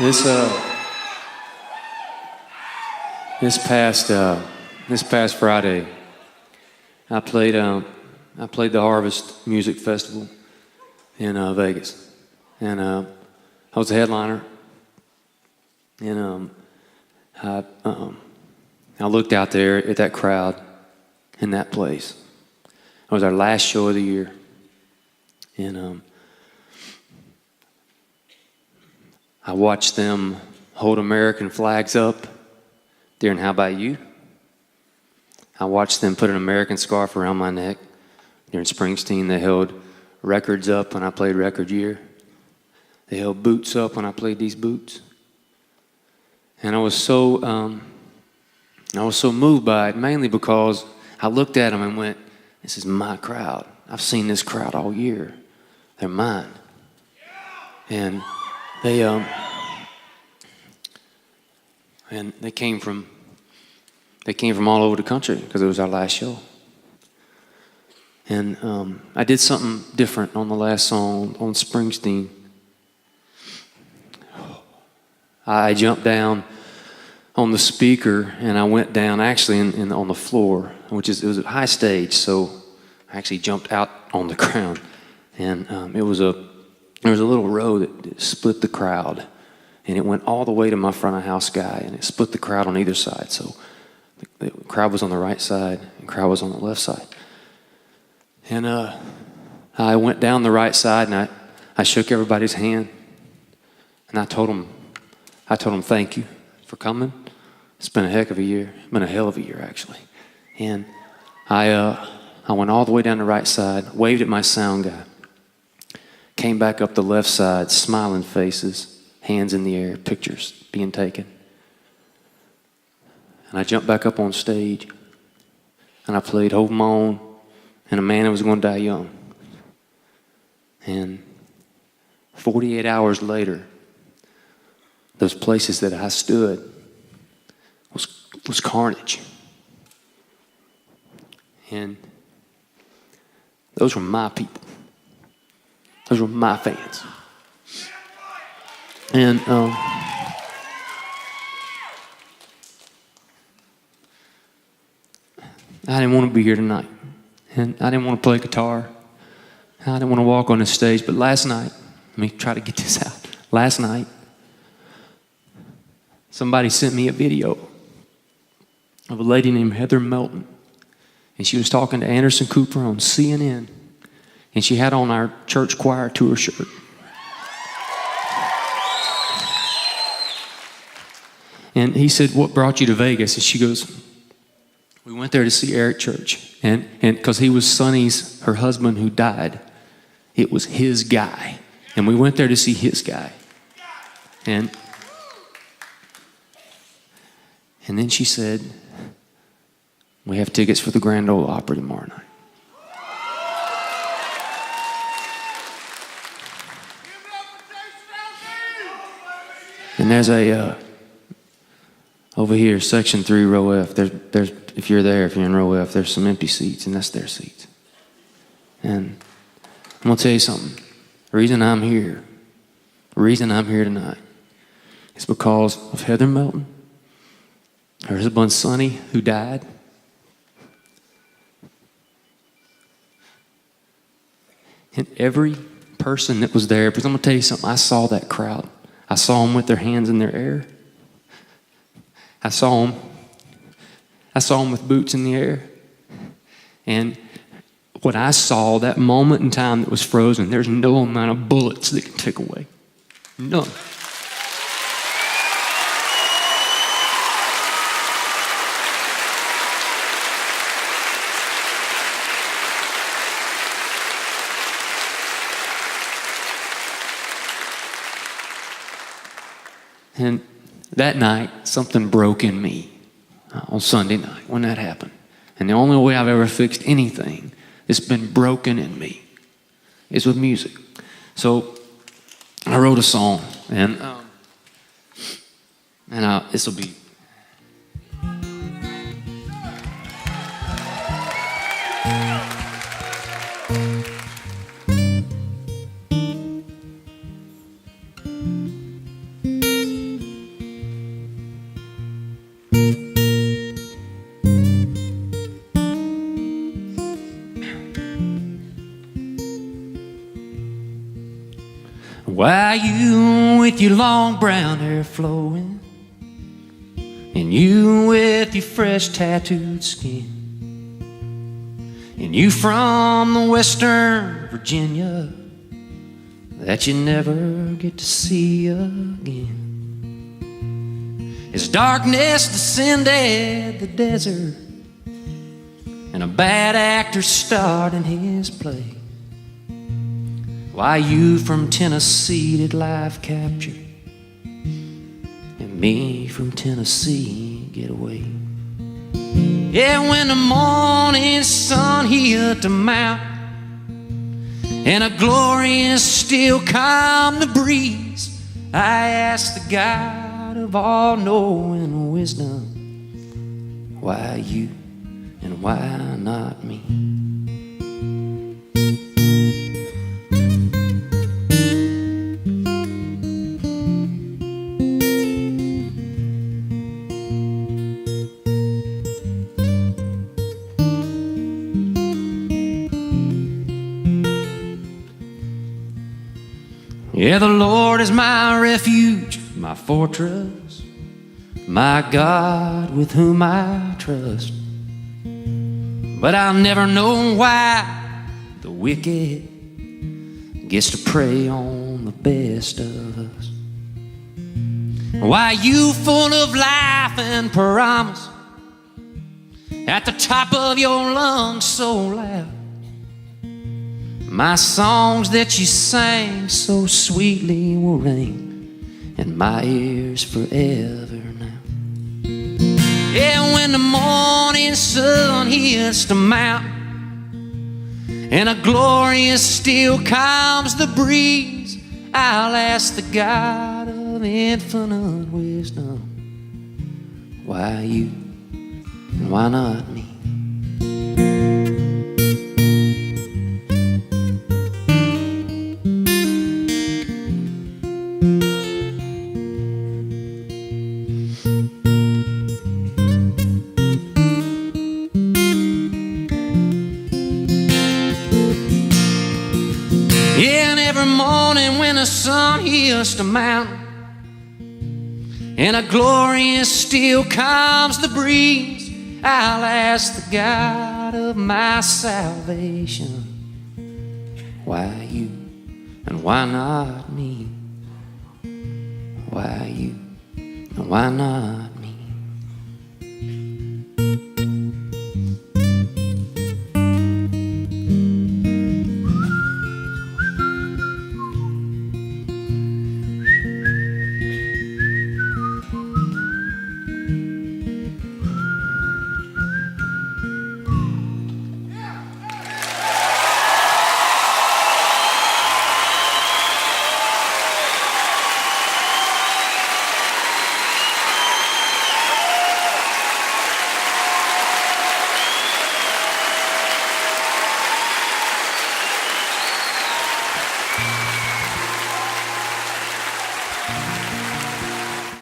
This this past Friday, I played the Harvest Music Festival in Vegas, and I was a headliner. And I looked out there at that crowd in that place. It was our last show of the year, and I watched them hold American flags up during How About You. I watched them put an American scarf around my neck during Springsteen. They held records up when I played Record Year. They held boots up when I played these boots. And I was so moved by it, mainly because I looked at them and went, this is my crowd. I've seen this crowd all year. They're mine. And they came from all over the country because it was our last show. And I did something different on the last song on Springsteen. I jumped down on the speaker and I went down actually on the floor, it was a high stage, so I actually jumped out on the ground. And there was a little row that split the crowd, and it went all the way to my front of house guy, and it split the crowd on either side. So the crowd was on the right side and the crowd was on the left side. And I went down the right side and I shook everybody's hand, and I told them thank you for coming. It's been a heck of a year. It's been a hell of a year, actually. And I went all the way down the right side, waved at my sound guy, came back up the left side, smiling faces, hands in the air, pictures being taken. And I jumped back up on stage, and I played Hold 'Em On and A Man That Was Gonna Die Young. And 48 hours later, those places that I stood was carnage. And those were my people. Those were my fans. And I didn't want to be here tonight. And I didn't want to play guitar. I didn't want to walk on the stage. But last night, let me try to get this out. Last night, somebody sent me a video of a lady named Heather Melton. And she was talking to Anderson Cooper on CNN. And she had on our church choir tour shirt. And he said, what brought you to Vegas? And she goes, we went there to see Eric Church. And because he was her husband who died. It was his guy. And we went there to see his guy. And then she said, we have tickets for the Grand Ole Opry tomorrow night. And there's over here, section 3, row F, there's if you're in row F, there's some empty seats, and that's their seats. And I'm gonna tell you something. The reason I'm here tonight is because of Heather Melton, her husband Sonny, who died. And every person that was there, because I'm gonna tell you something, I saw that crowd. I saw them with their hands in their air. I saw them with boots in the air. And what I saw, that moment in time that was frozen, there's no amount of bullets that can take away. None. And that night, something broke in me on Sunday night when that happened. And the only way I've ever fixed anything that's been broken in me is with music. So I wrote a song, and this will be. Why you with your long brown hair flowing, and you with your fresh tattooed skin, and you from the western Virginia that you never get to see again. As darkness descended the desert, and a bad actor starred in his play, why you from Tennessee did life capture, and me from Tennessee get away. Yeah, when the morning sun hit the mountain, and a glorious still calm the breeze, I asked the God of all knowing wisdom, why you and why not me? Yeah, the Lord is my refuge, my fortress, my God with whom I trust. But I'll never know why the wicked gets to prey on the best of us. Why you full of life and promise, at the top of your lungs so loud, my songs that you sang so sweetly will ring in my ears forever now. Yeah, when the morning sun hits the mountain, and a glorious still calms the breeze, I'll ask the God of infinite wisdom, why you and why not me? Yeah, and every morning when the sun hits the mountain, and a glorious still calms the breeze, I'll ask the God of my salvation, why you and why not me? Why you and why not